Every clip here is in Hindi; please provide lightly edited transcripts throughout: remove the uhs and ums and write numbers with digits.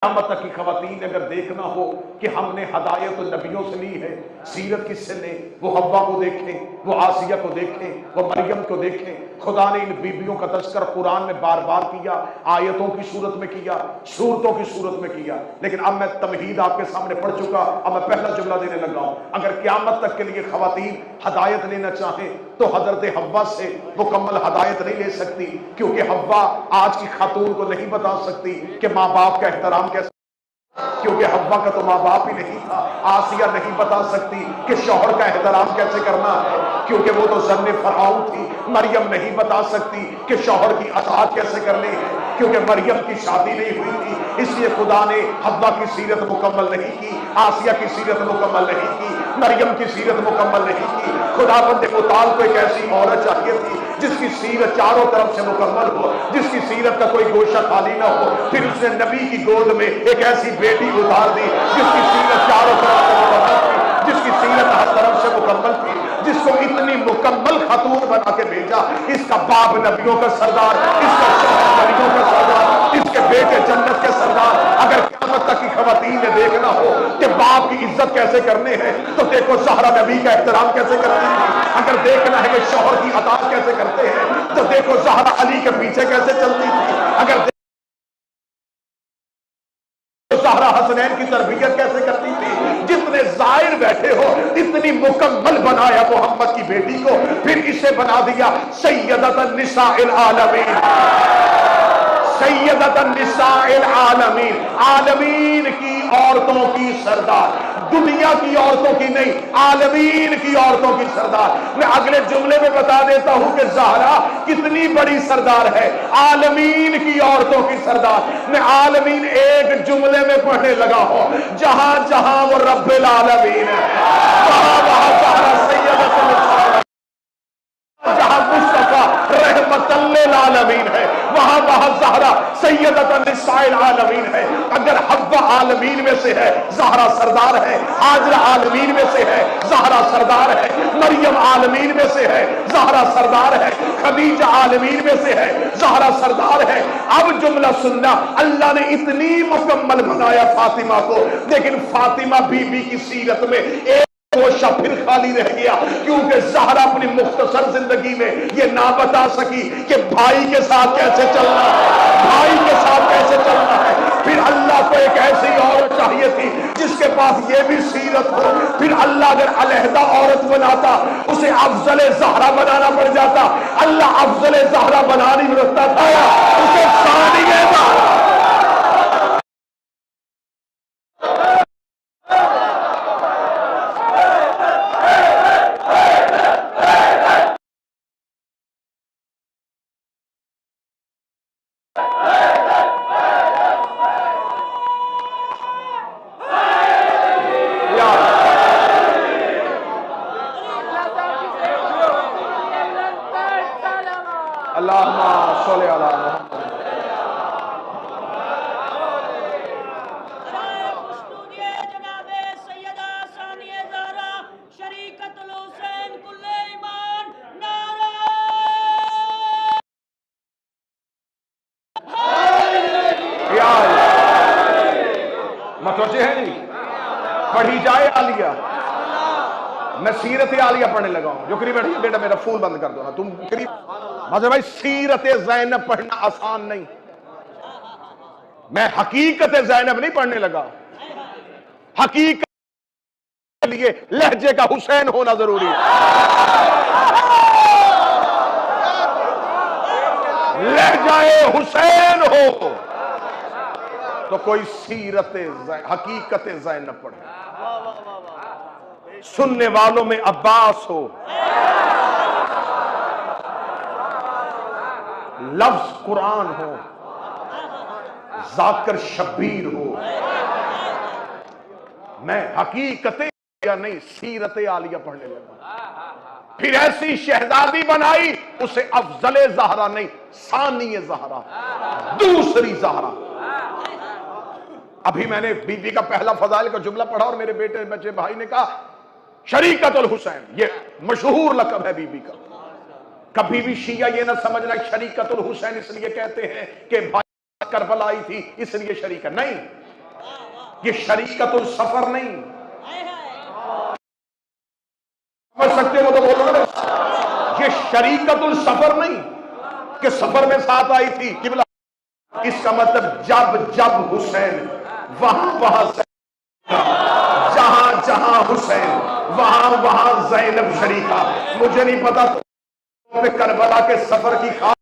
क़यामत तक की ख़वातीन अगर देखना हो कि हमने हदायत नबियों से ली है, सीरत किससे ले, वो हव्वा को देखें, वो आसिया को देखें, वो मरियम को देखें। खुदा ने इन बीबियों का तज़किरा कुरान में बार बार किया, आयतों की सूरत में किया, सूरतों की सूरत में किया। लेकिन अब मैं तमहीद आपके सामने पढ़ चुका, अब मैं पहला जुमला देने लगा हूं। अगर क़यामत तक के लिए ख़वातीन हदायत लेना चाहें तो हजरत हव्वा से मुकम्मल हदायत नहीं ले सकती, क्योंकि हव्वा आज की खातून को नहीं बता सकती कि माँ बाप का एहतराम कैसे, क्योंकि हव्वा का तो माँ बाप ही नहीं था। आसिया नहीं बता सकती कि शौहर का एहतराम कैसे करना है, क्योंकि वो तो ज़न्ने फ़राउन थी। मरियम नहीं बता सकती कि शौहर की अताअत कैसे करनी है, क्योंकि मरियम की शादी नहीं हुई थी। इसलिए खुदा ने हव्वा की सीरत मुकम्मल नहीं की, आसिया की सीरत मुकम्मल नहीं की, मरियम की सीरत मुकम्मल नहीं की। खुदाबंद मुताल को एक ऐसी औरत चाहिए थी जिसकी सीरत चारों तरफ से मुकम्मल हो, जिसकी सीरत का कोई गोशा खाली ना हो। फिर उसने नबी की गोद में एक ऐसी बेटी उतार दी जिसकी सीरत चारों तरफ से मुकम्मल थी, जिसकी सीरत हर तरफ से मुकम्मल थी, जिसको इतनी मुकम्मल खातून बना के भेजा। इसका बाप नबियों का सरदार, इसका शौहर नबियों का सरदार, इसके बेटे जन्नत के सरदार। अगर क़यामत तक की ख़वातीन ने देखना हो कि बाप की इज्जत कैसे करने हैं, तो देखो ज़हरा नबी का एहतराम कैसे करती थी। अगर देखना है कि शौहर की अताअत कैसे करते हैं, तो देखो ज़हरा अली के पीछे कैसे चलती थी। अगर ज़हरा हसनैन की तरबियत कैसे करती थी। जितने ज़ाहिर बैठे हो, इतनी मुकम्मल बनाया मोहम्मद की बेटी को, फिर इसे बना दिया सय्यदतन निसाइल आलमीन, सय्यदतन निसाइल आलमीन, आलमीन की औरतों की सरदार, दुनिया की औरतों की नहीं, आलमीन की औरतों की सरदार। मैं अगले जुमले में बता देता हूं कि ज़हरा कितनी बड़ी सरदार है, आलमीन की औरतों की सरदार। मैं आलमीन एक जुमले में पढ़ने लगा हूं, जहां जहां वो रब्बिल आलमीन है, वहां वहां ज़हरा सय्यदतुल निसाइल, जहां मुस्तफा रहमतल लिल आलमीन है, वहां वहां ज़हरा सय्यदतुन निसाइल आलमीन है। अगर हव्वा आलमीन में से है, ज़हरा सरदार है। हाजरा आलमीन में से है, ज़हरा सरदार है। मरियम आलमीन में से है, ज़हरा सरदार है। खदीजा आलमीन में से है, ज़हरा सरदार है। अब जुमला सुनना, अल्लाह ने इतनी मुकम्मल बनाया फातिमा को, लेकिन फातिमा बीबी की सीरत में एक गोशा फिर खाली रह गया, क्योंकि ज़हरा अपनी मुख्तसर जिंदगी में ये ना बता सकी कि भाई के साथ कैसे चलना है, भाई के साथ कैसे चलना है। फिर अल्लाह को एक ऐसी औरत चाहिए थी जिसके पास ये भी सीरत हो। फिर अल्लाह अगर अलहदा औरत बनाता, उसे अफजल ज़हरा बनाना पड़ जाता। अल्लाह अफजल ज़हरा बना नहीं सकता था, उसे सानिए ज़हरा। अल्लाहुम्मा सल्ली अला मुहम्मद। मतवज्जे है नहीं, पढ़ी जाए आलिया। मैं सीरत आलिया पढ़ने लगा हूं। जो करीब बैठी बेटा मेरा फूल बंद कर दो ना, तुम करीब मतलब भाई सीरत ज़ैनब पढ़ना आसान नहीं। मैं हकीकत ज़ैनब नहीं पढ़ने लगा। हकीकत के लिए लहजे का हुसैन होना जरूरी है। लहजाए हुसैन हो तो कोई सीरत हकीकत ज़ैनब पढ़े। सुनने वालों में अब्बास हो, लफ्ज कुरान हो, जाकर शब्बीर हो। मैं हकीकत या नहीं सीरत आलिया पढ़ने लगा। फिर ऐसी शहजादी बनाई, उसे अफजल ज़हरा नहीं, सानी ज़हरा, दूसरी ज़हरा। अभी मैंने बीबी का पहला फजाइल का जुमला पढ़ा और मेरे बेटे बच्चे भाई ने कहा शरीकतुल हुसैन, ये मशहूर लक़ब है बीबी का। कभी भी शिया ये ना समझना शरीकतुल हुसैन इसलिए कहते हैं कि भाई करबला आई थी इसलिए शरीक है, नहीं। ये शरीकतुल सफर नहीं, समझ सकते हो तो बोलो ना, ये शरीकतुल सफर नहीं कि सफर में साथ आई थी किबला। इसका मतलब जब जब हुसैन वहां वहां, जहां जहां हुसैन वहां वहां ज़ैनब शरीका। मुझे नहीं पता तो करबला के सफर की खास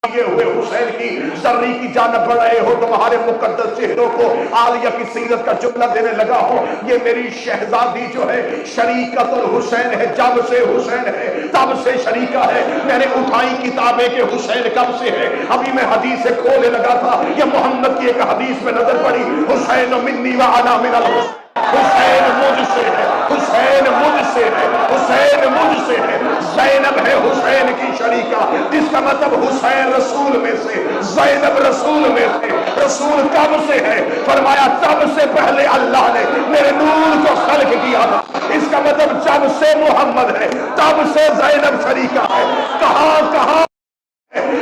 हुए हुसैन की सर्री की जानब बढ़ रहे हो, तुम्हारे मुकद्दस चेहरों को आलिया की सीरत का जुमला देने लगा हो। ये मेरी शहजादी जो है शरीकतुल हुसैन है, जब से हुसैन है तब से शरीका है। मैंने उठाई किताबें के हुसैन कब से है, अभी मैं हदीस से खोलने लगा था, ये मोहम्मद की एक हदीस में नजर पड़ी, हुसैन मिन्नी व अना मिनल हुसैन, हुसैन मुझसे है, हुसैन मुझसे है, हुसैन मुझसे है। ज़ैनब है हुसैन की शरीका, इसका मतलब हुसैन रसूल में से, ज़ैनब रसूल में से। रसूल कब से है, फरमाया तब से पहले अल्लाह ने मेरे नूर को खल्क किया था। इसका मतलब जब से मोहम्मद है तब से ज़ैनब शरीका है। कहां कहां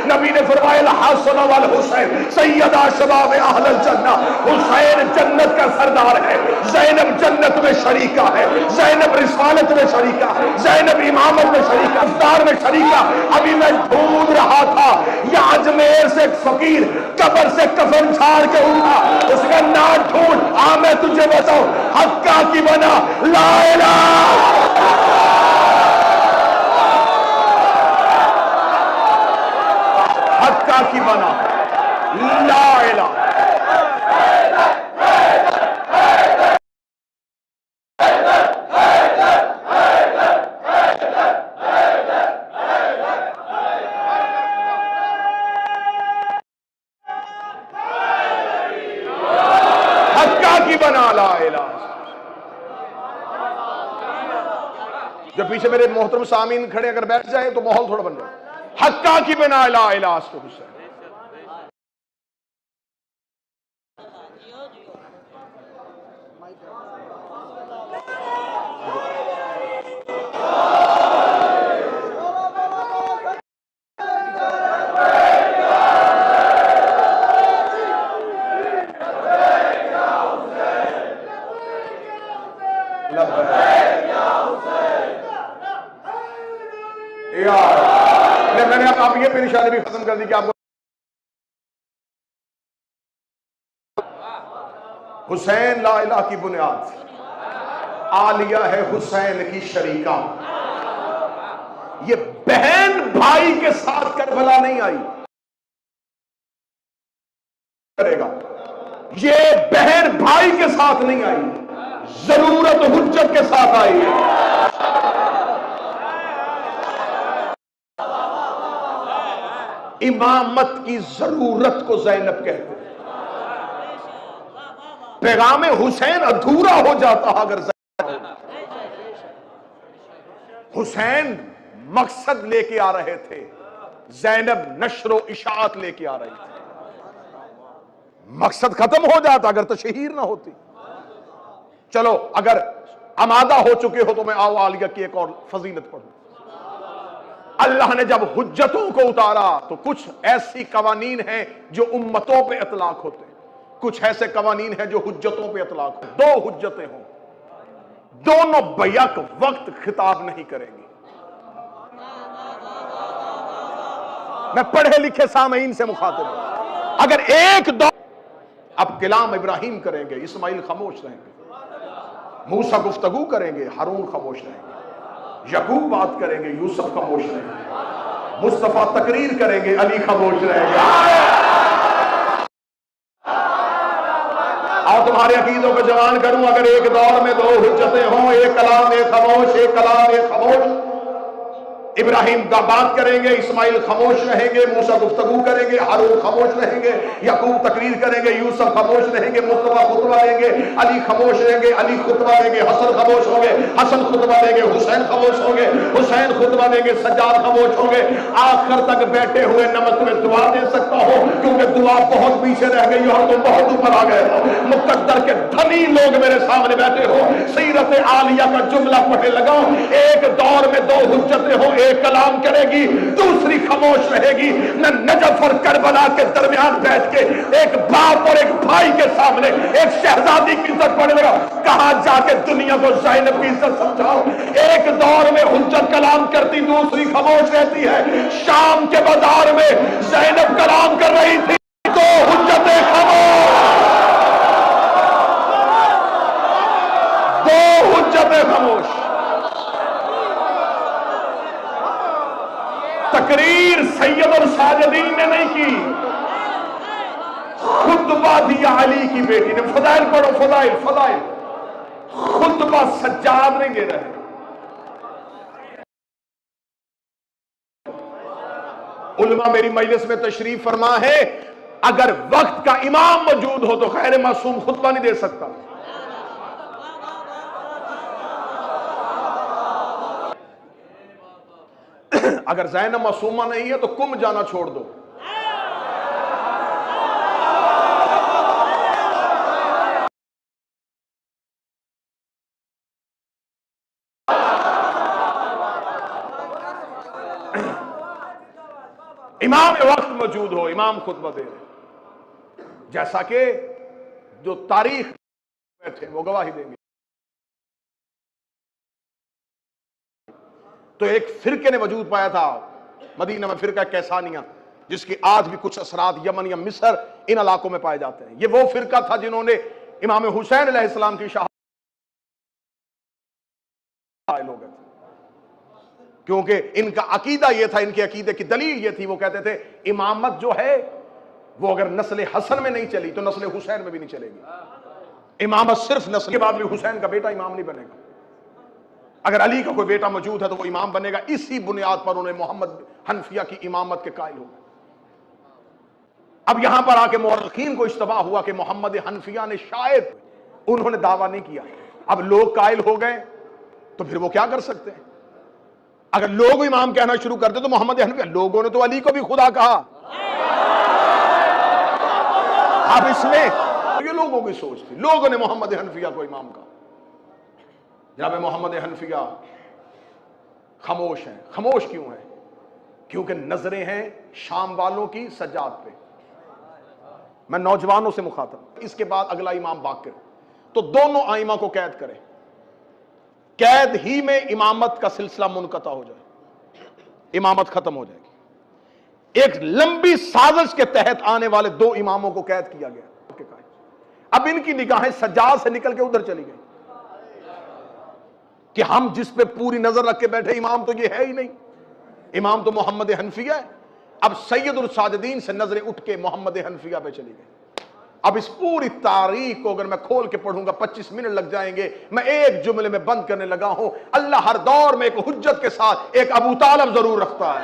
नबी ने फरमाया हसन वल हुसैन सैयदा शबाब अहलल जन्नह, हुसैन जन्नत का सरदार है, ज़ैनब जन्नत में शरीका है, ज़ैनब रिसालत में शरीका, ज़ैनब इमामत में शरीका, इफ्तार में शरीका। अभी मैं ढूंढ रहा था, या अजमेर से फकीर कब्र से कफन झाड़ के उठा, उसका ना ढूंढ, आ मैं तुझे बताऊं, हक्का की बना ला इलाहा हक्का की बना ला इलाहा। हक्का की बना ला इलाहा। जो पीछे मेरे मोहतरम सामीन खड़े अगर बैठ जाए तो माहौल थोड़ा बन जाए। हक्का की बना ला इलाहा हुसैन। मैंने आप ये परेशानी भी खत्म कर दी कि आपको हुसैन ला इलाहा की बुनियाद, आलिया है हुसैन की शरीका। ये बहन भाई के साथ करबला नहीं आई करेगा, ये बहन भाई के साथ नहीं आई, जरूरत हुज्जत के साथ आई है। इमामत की जरूरत को ज़ैनब कहते हैं। पैगाम हुसैन अधूरा हो जाता अगर हुसैन मकसद लेके आ रहे थे, ज़ैनब नशरो इशाअत लेके आ रही थी। मकसद खत्म हो जाता अगर तशहीर ना होती। चलो अगर आमादा हो चुके हो तो मैं आओ आलिया की एक और फजीलत पढ़ूं। अल्लाह ने जब हुज्जतों को उतारा तो कुछ ऐसी कवानीन हैं जो उम्मतों पे इतलाक होते हैं, कुछ ऐसे कवानीन हैं जो हुज्जतों पे इतलाक होते। दो हुज्जतें हों, दोनों बैक वक्त खिताब नहीं करेंगी। मैं पढ़े लिखे सामईन से मुखातिब हूं। अगर एक दो अब कलाम इब्राहिम करेंगे, इस्माइल खामोश रहेंगे, मूसा गुफ्तगू करेंगे, हारून खामोश रहेंगे, यकूब बात करेंगे, यूसुफ खामोश रहेंगे, मुस्तफा तकरीर करेंगे, अली खामोश रहेंगे। और तुम्हारे अकीदों को जवान करूं, अगर एक दौर में दो हुज्जतें हों, एक कलाम एक खामोश, एक कलाम एक खामोश, इब्राहिम का बात करेंगे, इस्माइल खामोश रहेंगे, मूसा गुफ्तगू करेंगे, हारून खामोश रहेंगे, यकूब तकरीर करेंगे, यूसुफ खामोश रहेंगे, मुस्तफा खुतबा देंगे, अली खामोश रहेंगे, अली खुतबा देंगे, हसन खामोश होंगे, हसन खुतबा देंगे, हुसैन खामोश होंगे, हुसैन खुतबा देंगे, सज्जाद खामोश होंगे। आखिर तक बैठे हुए नमक में दुआ दे सकता हो, क्योंकि दुआ बहुत पीछे रह गई और तुम बहुत ऊपर आ गए हो। मुकद्दर के धनी लोग मेरे सामने बैठे हो, सीरत आलिया का जुमला पढ़े लगाओ। एक दौर में दो हुज्जतें हो, एक कलाम करेगी, दूसरी खामोश रहेगी। मैं नजफ और करबला के दरमियान बैठ के एक बाप और एक भाई के सामने एक शहजादी की इज्जत पढ़ने लगा। कहां जाके दुनिया को ज़ैनब की इज्जत समझाओ। एक दौर में हुज्जत कलाम करती, दूसरी खामोश रहती है। शाम के बाजार में ज़ैनब कलाम कर रही थी तो हुज्जतें खामोश, दो हुज्जतें खामोश। तकरीर सैयदुल साजिदीन ने नहीं की, खुतबा दिया अली की बेटी ने। फदाइल पढ़ो, फदाइल फदाइल। खुतबा सज्जाद नहीं दे रहे। उलमा मेरी मजलिस में तशरीफ फरमा है, अगर वक्त का इमाम मौजूद हो तो खैर मासूम खुतबा नहीं दे सकता। अगर ज़ैनब मासूमा नहीं है तो कुम जाना छोड़ दो। इमाम वक्त मौजूद हो, इमाम खुतबा दे रहे, जैसा कि जो तारीख बैठे वो गवाही देंगे। तो एक फिरके ने वजूद पाया था मदीना में, फिरका कैसानिया, जिसके आज भी कुछ असरात यमन या मिस्र इन इलाकों में पाए जाते हैं। ये वो फिरका था जिन्होंने इमाम हुसैन अलैहिस्सलाम की शहादत हो गए थे, क्योंकि इनका अकीदा यह था, इनके अकीदे की दलील यह थी, वो कहते थे इमामत जो है वो अगर नस्ल हसन में नहीं चली तो नस्ल हुसैन में भी नहीं चलेगी। इमामत सिर्फ नस्ल के बाद भी हुसैन का बेटा इमाम नहीं बनेगा। अगर अली का कोई बेटा मौजूद है तो वो इमाम बनेगा। इसी बुनियाद पर उन्हें मोहम्मद हनफिया की इमामत के कायल हो गए। अब यहां पर आके मुअर्रिखीन को इश्तबा हुआ कि मोहम्मद हनफिया ने शायद, उन्होंने दावा नहीं किया। अब लोग कायल हो गए तो फिर वो क्या कर सकते हैं? अगर लोग इमाम कहना शुरू कर दे तो मोहम्मद हनफिया, लोगों ने तो अली को भी खुदा कहा। अब इसमें ये लोगों की सोच थी, लोगों ने मोहम्मद हनफिया को इमाम कहा। जनाब मोहम्मद हनफिया खामोश हैं। खामोश क्यों हैं? क्योंकि नजरें हैं शाम वालों की सज्जाद पे। मैं नौजवानों से मुखातब, इसके बाद अगला इमाम बाकिर, तो दोनों आइमा को कैद करें, कैद ही में इमामत का सिलसिला मुनक़ता हो जाए, इमामत खत्म हो जाएगी। एक लंबी साजिश के तहत आने वाले दो इमामों को कैद किया गया। अब इनकी निगाहें सज्जाद से निकल के उधर चली गई कि हम जिस पे पूरी नजर रख के बैठे इमाम तो ये है ही नहीं, इमाम तो मोहम्मद हनफिया है। अब सैयदुल साजिदीन से नजरें उठ के मोहम्मद हनफिया पे चली गई। अब इस पूरी तारीख को अगर मैं खोल के पढ़ूंगा 25 मिनट लग जाएंगे। मैं एक जुमले में बंद करने लगा हूं, अल्लाह हर दौर में एक हुज्जत के साथ एक अबू तालिब जरूर रखता है।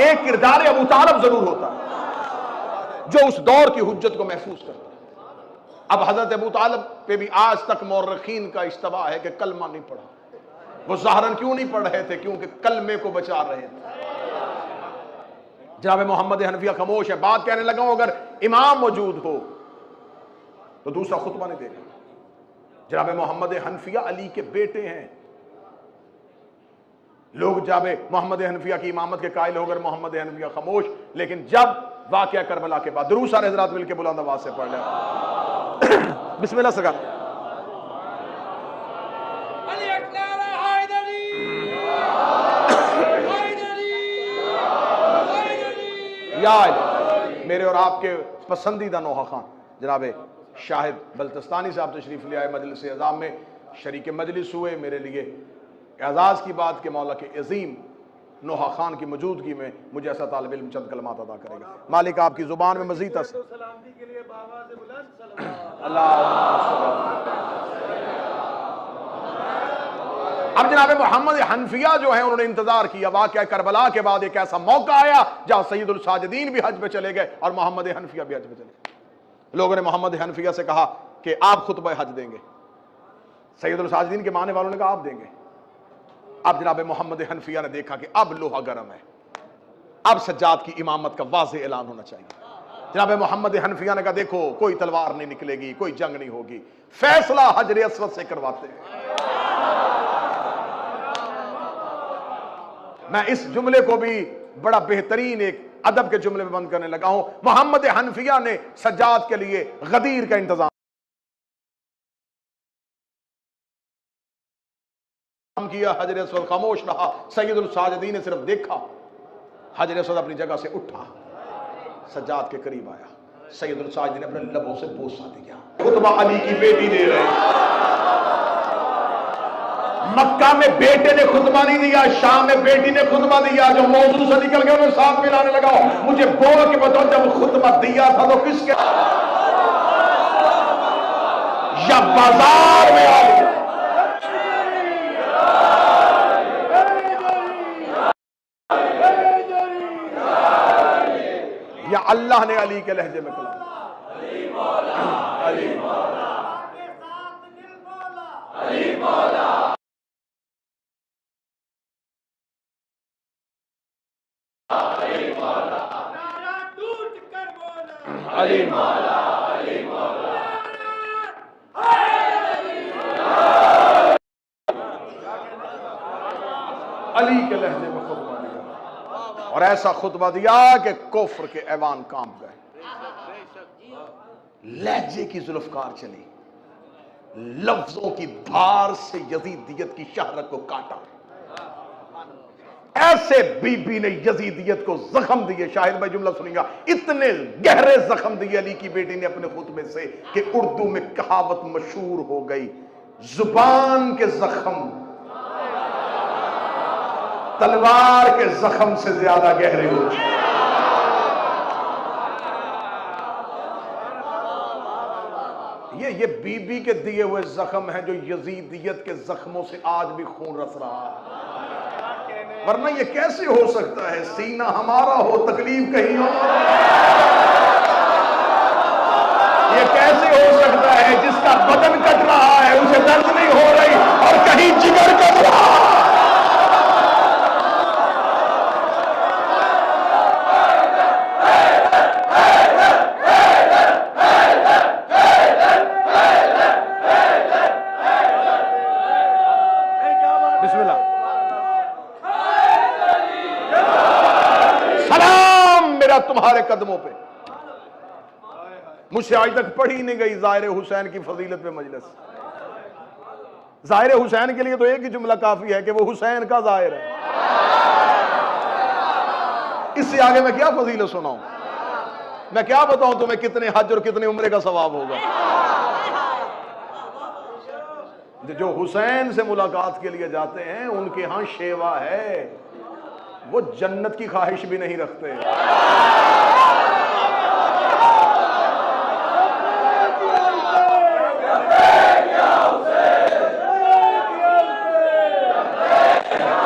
एक किरदार अबू तालिब जरूर होता है जो उस दौर की हुज्जत को महफूज करता है। अब हजरत अबू तालिब पे भी आज तक मुअर्रिखीन का इज्तिमा है कि कलमा नहीं पढ़ा। वो ज़ाहरन क्यों नहीं पढ़ रहे थे? क्योंकि कलमे को बचा रहे थे। जनाब मोहम्मद हनफिया खामोश है। बात कहने लगा हूं, अगर इमाम मौजूद हो तो दूसरा खुतबा नहीं देगा। जनाब मोहम्मद हनफिया अली के बेटे हैं। लोग जब मोहम्मद हनफिया की इमामत के कायल होकर मोहम्मद हनफिया खामोश, लेकिन जब वाक़या करबला के बाद दुरूद सारे हज़रात मिलकर बुलंद आवाज से पढ़ लें बिस्मिल्लाह सगा। मेरे और आपके पसंदीदा नोहा खान जनाब शाहिद बल्तिस्तानी साहब तशरीफ ले आए, मजलिस अज़ाम में शरीक मजलिस हुए। मेरे लिए एजाज़ की बात के मौला के अजीम नोहा खान की मौजूदगी में मुझे ऐसा तालिब इल्म चंद कलमात अदा करेगा। मालिक आपकी जुबान में मजीद अब जनाब मोहम्मद हनफिया जो है उन्होंने इंतजार किया। वाक़या करबला के बाद एक ऐसा मौका आया जहां सैयदुल साजिदीन भी हज पे चले गए और मोहम्मद हनफिया भी हज पे चले गए। लोगों ने मोहम्मद हनफिया से कहा कि आप खुतबा हज देंगे। सैयदुल साजिदीन के मानने वालों ने कहा आप देंगे। अब जनाब मोहम्मद हनफिया ने देखा कि अब लोहा गर्म है, अब सज्जाद की इमामत का वाज़ेह ऐलान होना चाहिए। जनाब मोहम्मद हनफिया ने कहा देखो कोई तलवार नहीं निकलेगी, कोई जंग नहीं होगी, फैसला हजर अस्वद से करवाते हैं। मैं इस जुमले को भी बड़ा बेहतरीन एक अदब के जुमले में बंद करने लगा हूं। मोहम्मद हनफिया ने सज्जाद के लिए गदीर का इंतजाम किया, हजर अस्वद खामोश रहा। सैयदुल साजिदीन ने सिर्फ देखा, हजर अस्वद अपनी जगह से उठा, सज्जाद के करीब आया, सैयदुल साजिदीन ने अपने लबों से बोसा दिया। खुतबा अली की बेटी दे रहे, मक्का में बेटे ने खुतबा नहीं दिया, शाम में बेटी ने खुतबा दिया। जो मौजूद से निकल गए उन्हें साथ मिलाने लगा। मुझे बोल के बताओ जब खुतबा दिया था तो किसके या बाजार में आ गया या अल्लाह ने अली के लहजे में कलाम। अली मौला, अली मौला, अली मौला, टूट कर बोला अली मौला, अली मौला, अली के लहजे में खुतबा दिया, और ऐसा खुतबा दिया कि कुफ्र के ऐवान कांप गए। लहजे की जुल्फकार चली, लफ्जों की धार से यजीदियत की शहरत को काटा। ऐसे बीबी ने यजीदियत को जख्म दिए, शाहिद भाई जुमला सुनिएगा, इतने गहरे जख्म दिए अली की बेटी ने अपने खुतबे से कि उर्दू में कहावत मशहूर हो गई, जुबान के जख्म तलवार के जख्म से ज्यादा गहरे होते हैं। ये बीबी के दिए हुए जख्म है जो यजीदियत के जख्मों से आज भी खून रस रहा है। वरना ये कैसे हो सकता है, सीना हमारा हो तकलीफ कहीं हो। ये कैसे हो सकता है जिसका बदन कट रहा है उसे दर्द नहीं हो रही और कहीं जिगर कट रहा है। तुम्हारे कदमों पे मुझसे आज तक पढ़ी नहीं गई ज़ाहिर हुसैन की फजीलत पे मजलिस। ज़ाहिर हुसैन के लिए तो एक ही जुमला काफी है कि वो हुसैन का ज़ाहिर है। इससे आगे मैं क्या फजीलत सुनाऊं, मैं क्या बताऊं तुम्हें कितने हज और कितने उम्रे का सवाब होगा। जो हुसैन से मुलाकात के लिए जाते हैं उनके यहां शेवा है, वो जन्नत की ख्वाहिश भी नहीं रखते।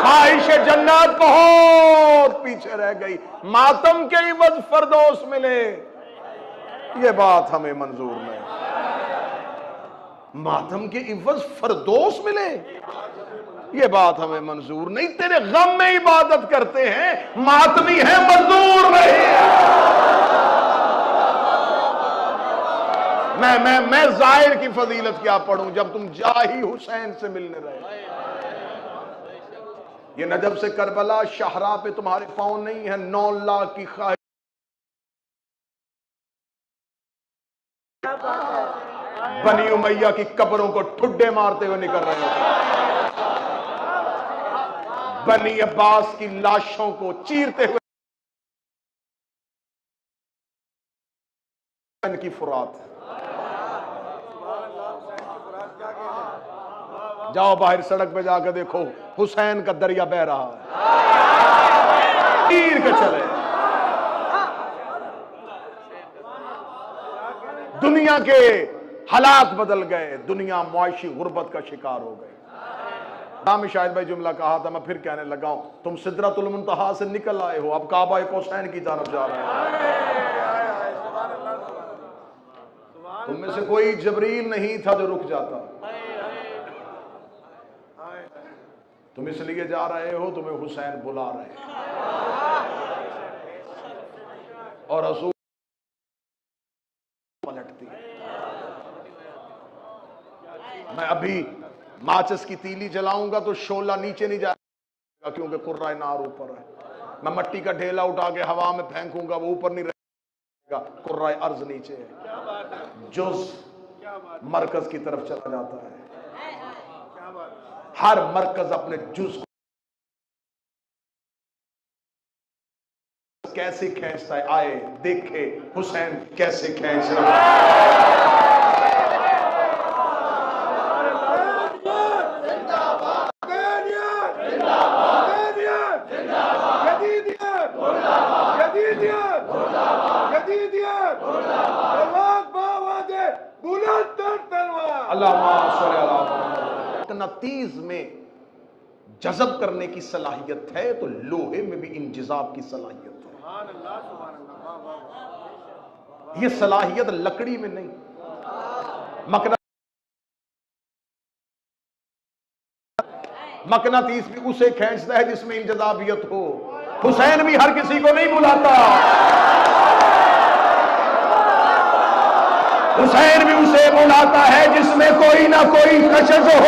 ख्वाहिश जन्नत बहुत पीछे रह गई। मातम के इवज फरदौस मिले, ये बात हमें मंजूर नहीं। मातम के इवज फरदौस मिले, ये बात हमें मंजूर नहीं। तेरे गम में इबादत करते हैं, मातमी है, मंजूर नहीं। मैं जाहिर की फजीलत क्या पढ़ूं जब तुम जाही हुसैन से मिलने रहे। ये नजब से करबला शाहरा पे तुम्हारे पांव नहीं है, 9 लाख की ख्वाहिश। बनी उमैया की कब्रों को ठुड्डे मारते हुए निकल रहे होते, बनी अब्बास की लाशों को चीरते हुए की फुरात। जाओ बाहर सड़क पे जाकर देखो, हुसैन का दरिया बह रहा है, तीर के चले। दुनिया के हालात बदल गए, दुनिया मुआशी गुर्बत का शिकार हो गई। नाम शाहिद भाई जुमला कहा था, मैं फिर कहने लगा हूं, तुम सिदरतुल मुंतहा से निकल आए हो, अब काबा कौसैन की तरफ जा रहे हो। तुम में से कोई जबरील नहीं था जो रुक जाता। तुम इसलिए जा रहे हो, तुम्हें हुसैन बुला रहे हैं और रसूल मैं अभी माचिस की तीली जलाऊंगा तो शोला नीचे नहीं जाएगा, क्योंकि कुर्रा नार ऊपर है। मैं मट्टी का ढेला उठा के हवा में फेंकूंगा, वो ऊपर नहीं रहेगा, कुर्रा अर्ज नीचे है। जुज मरकज की तरफ चला जाता है। हर मरकज अपने जुज कैसे खींचता है, आए देखे हुसैन कैसे खींच रहा है। मकनातीस में जज़ब करने की सलाहियत है तो लोहे में भी इंजिज़ाब की सलाहियत है। ये सलाहियत लकड़ी में नहीं। मकनातीस भी उसे खींचता है जिसमें इंजिज़ाबियत हो। हुसैन भी हर किसी को नहीं बुलाता, हुसैन भी उसे बुलाता है जिसमें कोई ना कोई कशिश हो।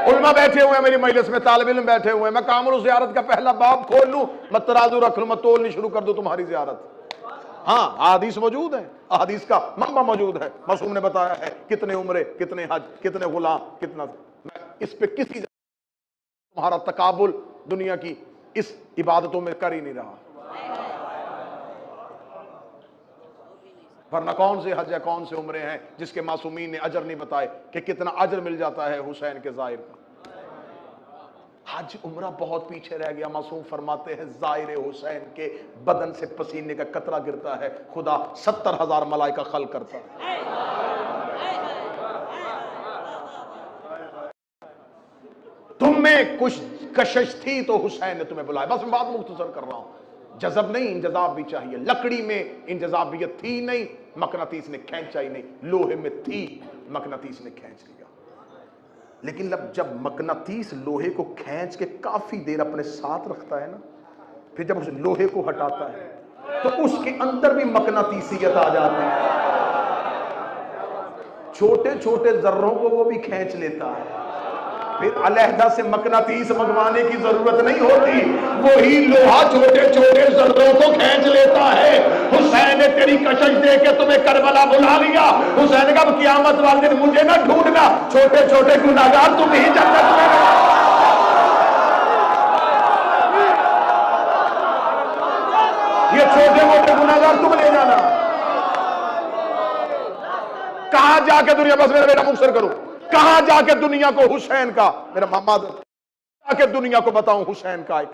उलमा बैठे हुए हैं मेरी मजलिस में, तालिब इल्म बैठे हुए हैं, मैं कामुल ज़ियारत का पहला बाब खोल लूं, मैं तराजू रख लूं, मैं तोलनी शुरू कर दूं तुम्हारी ज़ियारत। हाँ, हदीस मौजूद है, हदीस का मम्मा मौजूद है। मासूम ने बताया है कितने उम्रे, कितने हज, कितने गुलाम, कितना। मैं इस पे किसकी तुम्हारा तकाबुल दुनिया की इस इबादतों में कर ही नहीं रहा। वरना कौन से हज है, कौन से उम्रे हैं जिसके मासूमीन ने अजर नहीं बताए कि कितना अजर मिल जाता है हुसैन के ज़ाहिर का। हज उम्रा बहुत पीछे रह गया। मासूम फरमाते हैं ज़ाहिर हुसैन के बदन से पसीने का कतरा गिरता है, खुदा 70,000 मलाइका खल करता है। तुम में कुछ कशिश थी तो हुसैन ने तुम्हें बुलाया। बस मैं बात मुख्तसर कर रहा हूं। जज़ब नहीं, इंजज़ाब भी चाहिए। लकड़ी में इंजज़ाबियत थी नहीं, मकनातीस ने खींचा ही नहीं। लोहे में थी, मकनातीस ने खींच लिया। लेकिन जब मकनातीस लोहे को खींच के काफी देर अपने साथ रखता है ना, फिर जब उस लोहे को हटाता है तो उसके अंदर भी मकनातीसियत आ जाती है। छोटे छोटे जर्रों को वो भी खींच लेता है। फिर अलहदा से मकनातीस मंगवाने की जरूरत नहीं होती, वही लोहा छोटे छोटे जर्रों को खींच लेता है। हुसैन ने तेरी कशिश दे के तुम्हें करबला बुला लिया। हुसैन का क़यामत वाले दिन मुझे ना ढूंढना, छोटे छोटे गुनाहगार तुम ही जन्नत में। ये छोटे मोटे गुनाहगार तुम ले जाना। कहां जाके दुनिया, बस मेरा बेटा मुख्तसर करूं, कहां जाके दुनिया को हुसैन का, मेरा मोहम्मद जाके दुनिया को बताऊं हुसैन का एक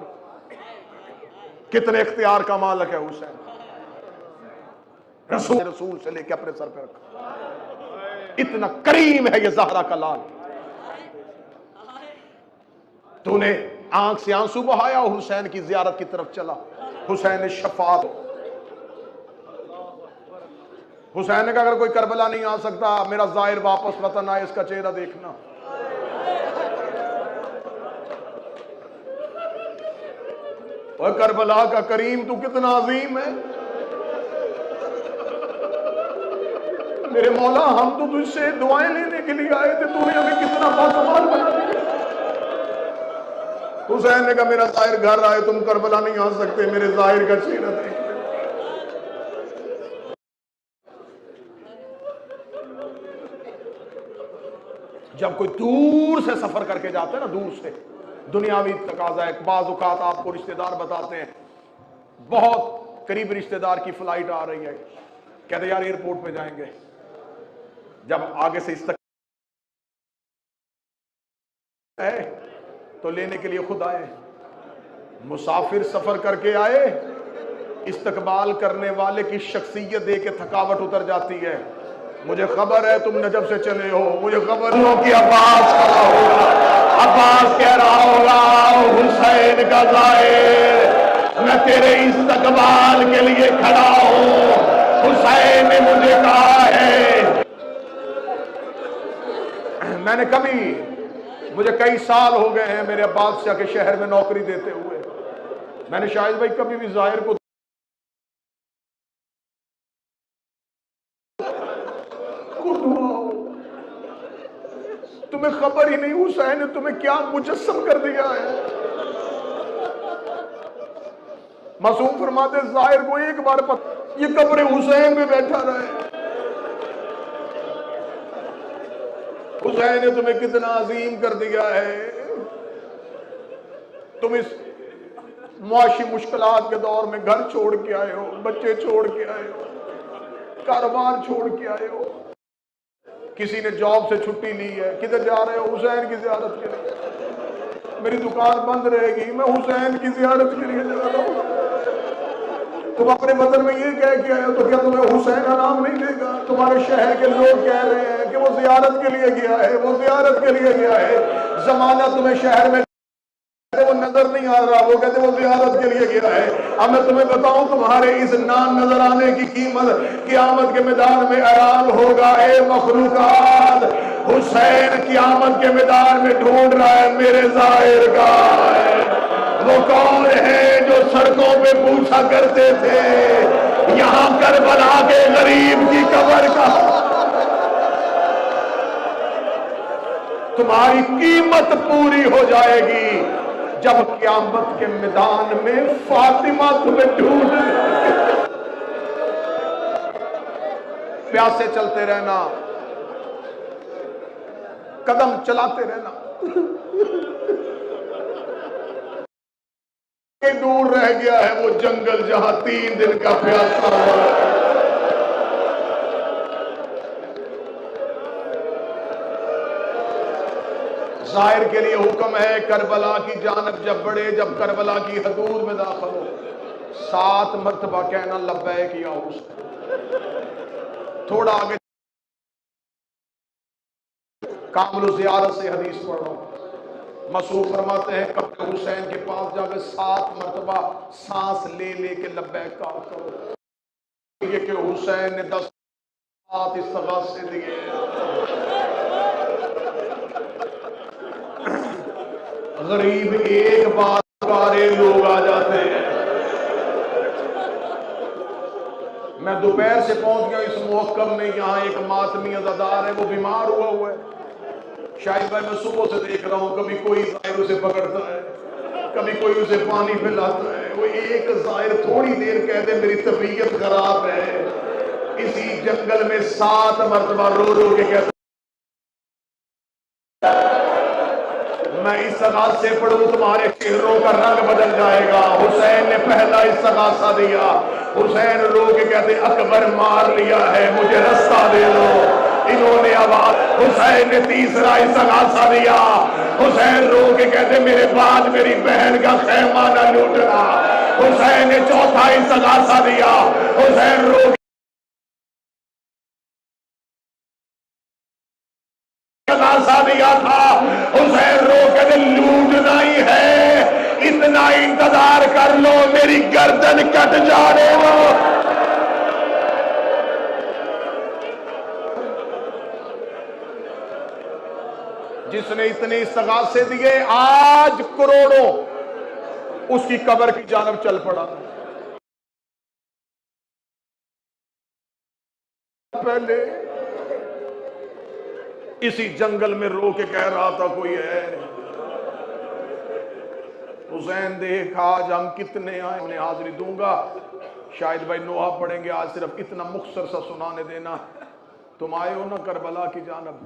कितने इख्तियार का मालिक है हुसैन। रसूल से लेके अपने सर पे रखा, इतना करीम है ये ज़हरा का लाल। तूने आंख से आंसू बहाया और हुसैन की ज़ियारत की तरफ चला। हुसैन ने शफात, हुसैन ने कहा अगर कोई करबला नहीं आ सकता, मेरा ज़ाहिर वापस वतन आए, इसका चेहरा देखना। और करबला का करीम तू कितना अजीम है मेरे मौला। हम तो तुझसे दुआएं लेने के लिए आए थे, तूने हमें कितना बाकमाल बना दिया। हुसैन ने कहा मेरा ज़ाहिर घर आए, तुम करबला नहीं आ सकते, मेरे ज़ाहिर का चेहरा देख। जब कोई दूर से सफर करके जाता है ना, दूर से, दुनियावी तकाजा है, बाज़ औक़ात आपको रिश्तेदार बताते हैं बहुत करीब रिश्तेदार की फ्लाइट आ रही है, कहते यार एयरपोर्ट पे जाएंगे। जब आगे से इस तक है तो लेने के लिए खुद आए। मुसाफिर सफर करके आए, इस्तकबाल करने वाले की शख्सियत देख के थकावट उतर जाती है। मुझे खबर है तुम नजब से चले हो, मुझे खबर हो कि अब्बास खड़ा होगा, अब्बास कह रहा होगा हुसैन का ज़ाहिर, मैं तेरे इस्तकबाल के लिए खड़ा हूं। हुसैन ने मुझे कहा है, मैं मैंने कभी, मुझे कई साल हो गए हैं मेरे बादशाह के शहर में नौकरी देते हुए, मैंने शाहिद भाई कभी भी जाहिर को तुम्हें खबर ही नहीं हुसैन ने तुम्हें क्या मुजस्सम कर दिया है। मासूम फरमाते जाहिर को एक बार ये कब्र हुसैन में बैठा रहे, हुसैन ने तुम्हें कितना अजीम कर दिया है। तुम इस मुआशी मुश्किलात के दौर में घर छोड़ के आए हो, बच्चे छोड़ के आए हो, कारोबार छोड़ के आए हो, किसी ने जॉब से छुट्टी ली है, किधर जा रहे हो? हुसैन की ज़ियारत के लिए। मेरी दुकान बंद रहेगी, मैं हुसैन की ज़ियारत के लिए जा रहा हूं। तुम अपने वतन में ये कह के आए हो तो क्या तुम्हें हुसैन आराम नहीं देगा? तुम्हारे शहर के लोग कह रहे हैं कि वो ज़ियारत के लिए गया है, वो ज़ियारत के लिए गया है। जमाना तुम्हें शहर में वो नजर नहीं आ रहा, वो कहते वो ज़ियारत के लिए गया है। अब मैं तुम्हें बताऊं, तुम्हारे इस नाम नजर आने की कीमत क़यामत के मैदान में ऐलान होगा। ए मखलूकात, हुसैन क़यामत के मैदान में ढूंढ रहा है मेरे ज़ाहिर का। वो कौन है जो सड़कों पे पूछा करते थे यहां करबला के गरीब की कब्र का? तुम्हारी कीमत पूरी हो जाएगी जब क़यामत के मैदान में फातिमा तुम्हें ढूंढ। प्यासे चलते रहना, कदम चलाते रहना, दूर रह गया है वो जंगल जहां 3 दिन का प्यासा हुआ। जाहिर के लिए हुक्म है करबला की जानब जब बढ़े, जब करबला की हदूद में दाखिल हो, 7 मरतबा कहना लब्बैक या हुसैन। थोड़ा आगे कामिल ज़ियारत से हदीस पढ़ो। मसूद फरमाते हैं कब्र हुसैन के पास जाकर 7 मरतबा सांस ले ले के लब्बैक करो। ये कि हुसैन ने 10 इस्तग़ासे दिए। गरीब एक बार पुकारे लोग आ जाते हैं। मैं दोपहर से पहुंच गया इस मुहक्कम में, यहाँ एक मातमी अज़ादार है, वो बीमार हुआ है। शायद भाई मैं सुबह से देख रहा हूं, कभी कोई जाहिर उसे पकड़ता है, कभी कोई उसे पानी पिलाता है। वो एक जाहिर थोड़ी देर कहते मेरी तबीयत खराब है। इसी जंगल में 7 मरतबा रो रो के कहते मैं इस्तग़ासे पढ़ूं तुम्हारे चेहरों का रंग बदल जाएगा। हुसैन ने पहला इस्तग़ासा दिया। हुसैन रो के कहते अकबर मार लिया है, मुझे रास्ता दे दो। इन्होंने आवाज, हुसैन ने तीसरा इस्तग़ासा दिया। हुसैन रो के कहते मेरे बाद मेरी बहन का खैमा न लूटना। हुसैन ने चौथा इस्तग़ासा दिया। हुसैन रो इस्तग़ासा दिया था। हुसैन रो के लूटना ही है, इतना इंतजार कर लो मेरी गर्दन कट जाने दो। जिसने इतने इस्तग़ासे दिए आज करोड़ों उसकी कब्र की जानब चल पड़ा। पहले इसी जंगल में रो के कह रहा था कोई है, हुसैन देख आज हम कितने आए, उन्हें हाजिरी दूंगा। शायद भाई नोहा पढ़ेंगे, आज सिर्फ इतना मुख्तसर सा सुनाने देना। तुम आए हो ना करबला की जानब,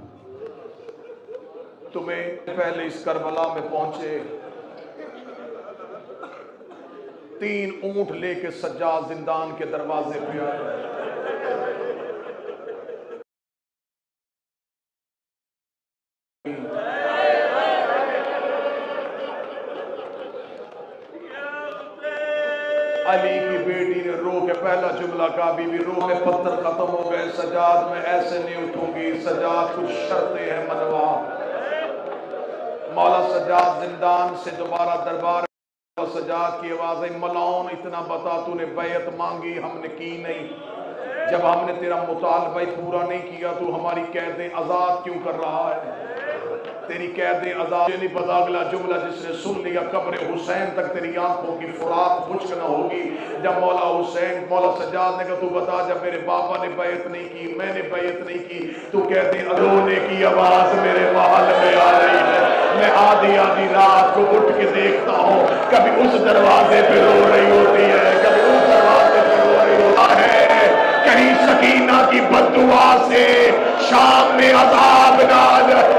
तुम्हें पहले इस करबला में पहुंचे 3 ऊंट लेके सज्जाद जिंदान के दरवाजे पे आए। अली की बेटी ने रो के पहला जुमला कहा, बीबी रो में पत्थर खत्म हो गए, सजाद मैं ऐसे नहीं उठूंगी, सजाद कुछ शर्तें हैं मनवा। मौला सजाद जिंदान से दोबारा दरबार, सजाद की आवाज आई, मलाउन इतना बता तूने बैयत मांगी हमने की नहीं, जब हमने तेरा मुतालबा पूरा नहीं किया तू हमारी कैदें आजाद क्यों कर रहा है? तेरी कैद अज़ाब नहीं पता अगला जुमला जिसने सुन लिया कब्र हुसैन तक तेरी आंखों की फुरात खुश्क न होगी। जब मौला हुसैन मौला सज्जाद ने कहा तू बता जब मेरे पापा ने बैत नहीं की मैंने बैत नहीं की तू कहते रोने की आवाज मेरे महल में आ रही है। मैं आधी आधी रात को उठ के देखता हूँ कभी उस दरवाजे पे रो रही होती है कभी उस दरवाजे पे रो रही होता है। कहीं सकीना की बद्दुआ से शाम में अज़ाब ना आ जाए।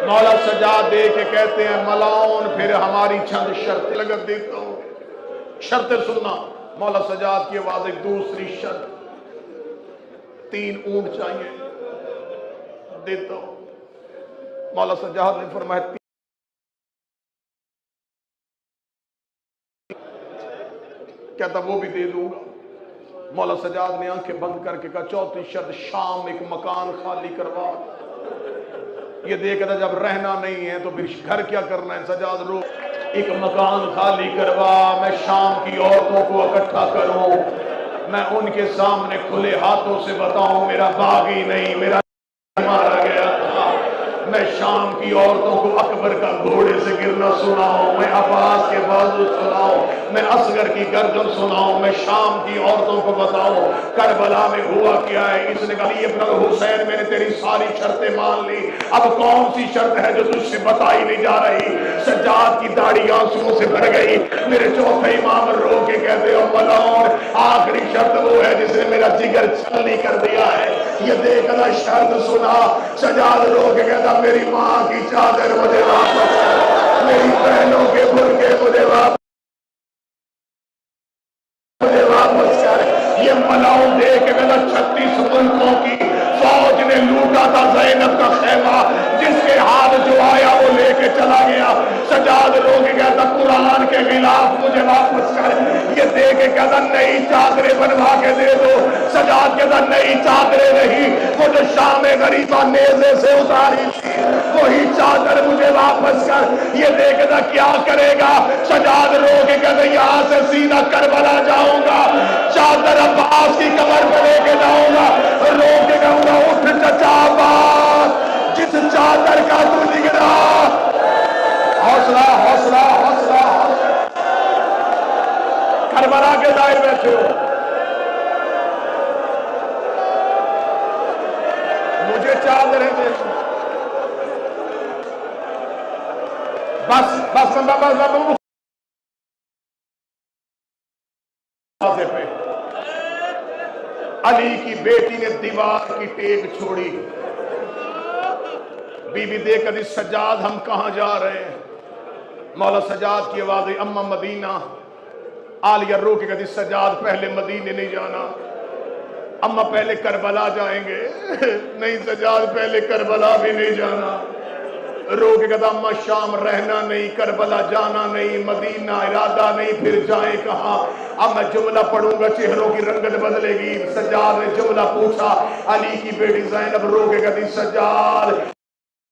मौला सज्जाद दे के कहते हैं मलाउन फिर हमारी चंद शर्त लगा देता हूं शर्त सुनना। मौला सज्जाद की आवाज एक दूसरी शर्त 3 ऊंट चाहिए देता हूं। मौला सज्जाद ने फरमाया कहता वो भी दे दूंगा। मौला सज्जाद ने आंखें बंद करके कहा चौथी शर्त शाम एक मकान खाली करवा। ये देखा था जब रहना नहीं है तो फिर घर क्या करना है। सज्जाद रो एक मकान खाली करवा मैं शाम की औरतों को इकट्ठा करूं मैं उनके सामने खुले हाथों से बताऊं मेरा बाग ही नहीं मेरा मारा गया था। मैं शाम की औरतों को अकबर का घोड़े से गिरना सुनाऊं मैं अब्बास के बाजू सुनाऊं मैं असगर की गर्दन सुनाऊं मैं शाम की औरतों को बताऊं करबला में हुआ क्या है। इसने कहा इब्न हुसैन मैंने तेरी सारी शर्तें मान ली अब कौन सी शर्त है जो तुझसे बताई नहीं जा रही। सज्जाद की दाढ़ी आंसुओं से भर गई। मेरे चौथे इमाम रो के कहते हो मलाउन आखिरी शर्त वो है जिसने मेरा जिगर छलनी कर दिया है। ये देखना शर्त सुना। सज्जाद रो के कहता मेरी माँ की चादर मुझे वापस मेरी बहनों के बुरके मुझे वापस कर। ये मलाउन देख के कहता 36 मुल्कों की फौज ने लूटा था ज़ैनब का खेमा जिसके हाथ जो आया वो लेके चला गया। सज्जाद रो के कहता कुरान के खिलाफ मुझे वापस कर। ये दे के कहता नई चादरें बनवा के दे दो। सज्जाद कहता नई चादरें नहीं वो जो शाम गरीबा नेज़े से उतारी थी वही चादर मुझे वापस कर। ये देखना क्या करेगा। सज्जाद रो के कहता यहाँ से सीधा करबला जाऊंगा चादर अब्बास की कब्र पे लेके जाऊंगा रो के कहूंगा उठ चचा अब्बास जिस चादर का तू निगरा। हौसला हौसला हौसला करबला के दायरे बैठे हो। मुझे चादरें दे बस बस बस पे अली की बेटी ने दीवार की टेक छोड़ी। बीबी देखकर इस सज्जाद हम कहां जा रहे हैं। मौला सज्जाद की आवाज अम्मा मदीना। आलिया रो के कहती सज्जाद पहले मदीने नहीं जाना अम्मा पहले करबला जाएंगे। नहीं सज्जाद पहले करबला भी नहीं जाना। रो के कहता अम्मा शाम रहना नहीं करबला जाना नहीं मदीना इरादा नहीं फिर जाए कहां। अब मैं जुमला पढ़ूंगा चेहरों की रंगत बदलेगी। सज्जाद ने जुमला पूछा। अली की बेटी ज़ैनब रो के कहती सज्जाद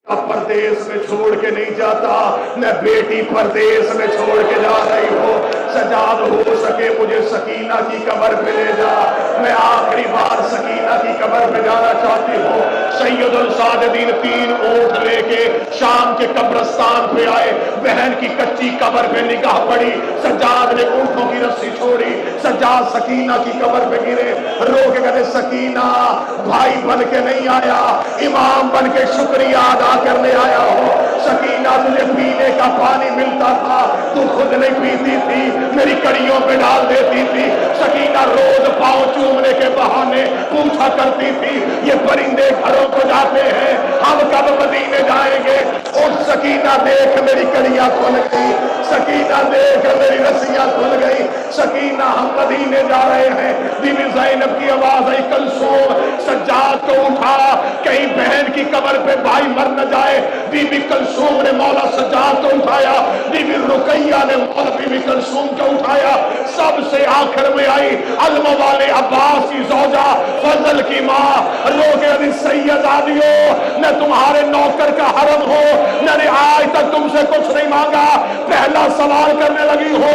परदेश में छोड़ के नहीं जाता मैं बेटी परदेश में छोड़ के जा रही हूँ। सज्जाद हो सके मुझे सकीना की कब्र पे ले जा मैं आखिरी बार सकीना की कब्र पे जाना चाहती हूँ। सैयदुल सादिदीन 3 ऊंट लेके शाम के कब्रिस्तान पे आए। बहन की कच्ची कब्र पे निगाह पड़ी। सज्जाद ने ऊंटों की रस्सी छोड़ी। सज्जाद सकीना की कब्र पे गिरे। रो के कहते सकीना भाई बन के नहीं आया इमाम बन के शुक्रिया अदा करने आया हो। सकीना तुझे पीने का पानी मिलता था तू खुद नहीं पीती थी मेरी कड़ियों पे डाल देती थी। सकीना रोज पांव चूमने के बहाने पूछा करती थी ये परिंदे घरों को जाते हैं हम कब मदीने जाएंगे। और सकीना देख मेरी कड़ियां खुल गई। सकीना देख मेरी रस्सियां खुल गई। सकीना हम मदीने जा रहे हैं। बीबी ज़ैनब की आवाज आई कलसूम सज्जाद को उठा कहीं बहन की कब्र पे भाई मर न जाए। बीबी कलसूम ने मौला सज्जाद को उठाया। बीबी रुकैया ने मौला बीबी कलसूम को उठाया। सबसे आखिर में आई अलमा वाले अब्बास की ज़ौजा फजल की माँ रो के सैयदादियो मैं तुम्हारे नौकर का हरम हो मैंने आज तक तुमसे कुछ नहीं मांगा। पहला सवाल करने लगी हो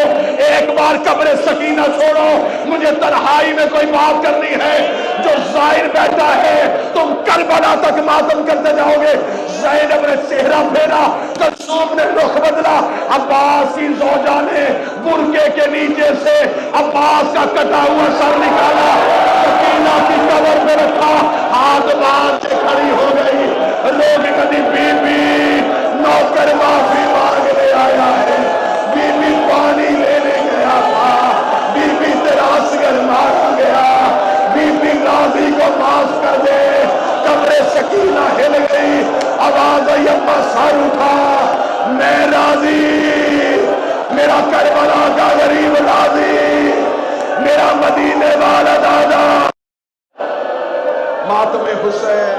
एक बार और कब्र सकीना छोड़ो, मुझे तन्हाई में कोई बात करनी है। जो जाहिर बैठा है, तुम करबला तक मातम करते जाओगे। ज़ैनब ने चेहरा फेरा, कलसूम ने रुख बदला। अब्बास की ज़ौजा ने बुरके के नीचे से अब्बास का कटा हुआ सर निकाला, सकीना की कब्र पे रखा, हाथ बांध के खड़ी हो गई। लोग कभी बीबी नौकर माफी मांगने आया है, बीबी पानी लेने गया था, बीबी तेरा असगर मार गया, बीबी गाजी को माफ कर दे। कब्र सकीना हिल गई, आवाज आई, अम्मा सर उठा, मैं राजी, मेरा करबला का गरीब राजी, मेरा मदीने वाला दादा। मातम हुसैन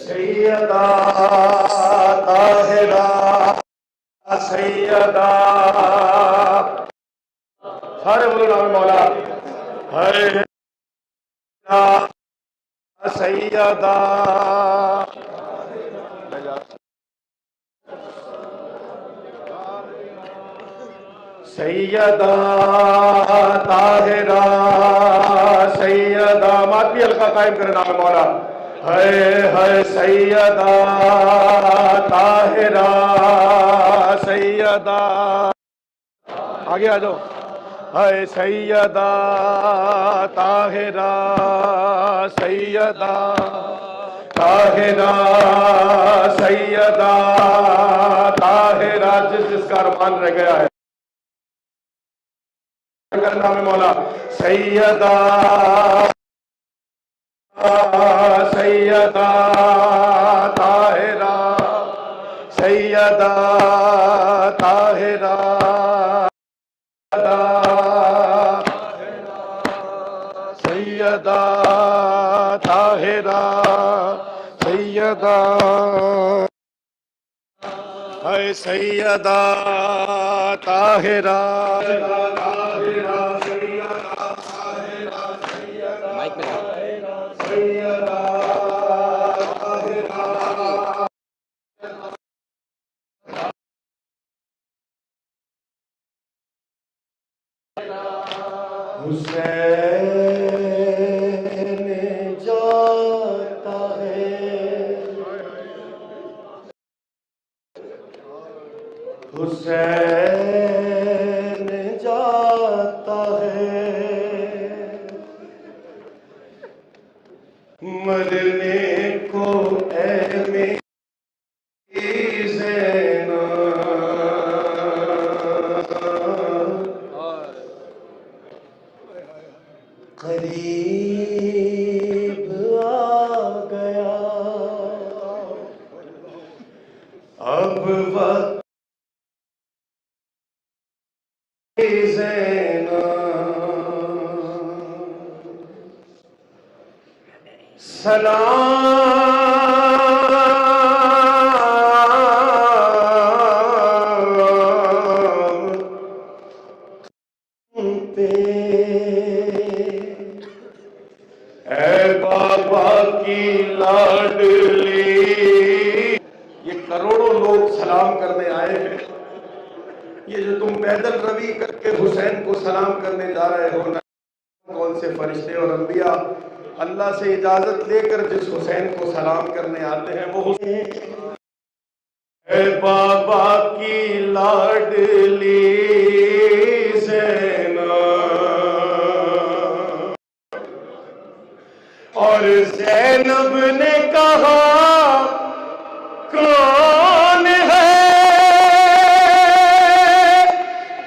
सैयदा ताहिरा सैयदा सारे बोलो नाम मौला है सैयदा सैयदा ताहिरा सैयदा माती हल्का कायम करे नाम मौला है सैयदा ताहिरा सैयदा आगे आ जाओ है सैयदा ताहिरा सैयदा ताहिरा सैयदा ताहिरा जिसका अरमान रह गया है नाम मौला सैयदा सैयदा ताहिरा सैयदा ताहिरा सैयदा ताहिरा सैयदा है सैयदा ताहिरा हुसैन जाता है हुसैन जाता है मरने को ऐ मेरी ज़ैनब करीब आ गया अब वक्त सलाम पे ऐ बाबा की लाडली। ये करोड़ों लोग सलाम करने आए हैं। ये जो तुम पैदल रवि करके हुसैन को सलाम करने जा रहे हो ना, कौन से फरिश्ते और अंबिया अल्लाह से इजाजत लेकर जिस हुसैन को सलाम करने आते हैं वो हुसैन है बाबा की लाडली ज़ैनब। और ज़ैनब ने कहा कौन है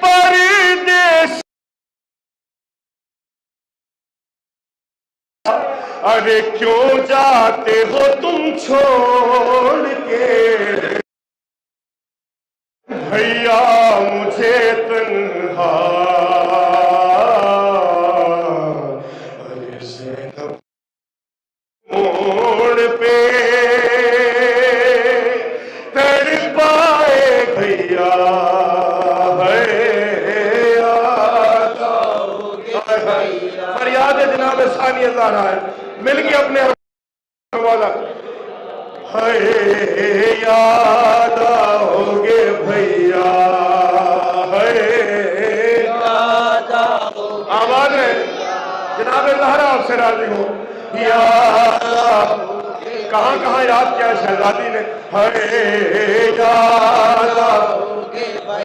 परदेश, अरे क्यों जाते हो तुम छोड़ के फरियाद जनाब सानिया ज़हरा है, मिल गया अपने वाला। हाय याद आओगे भैया, हाय आवाज है जनाब ज़हरा आपसे राजी हो। याद कहाँ कहाँ याद किया शहजादी ने। हाय याद आओगे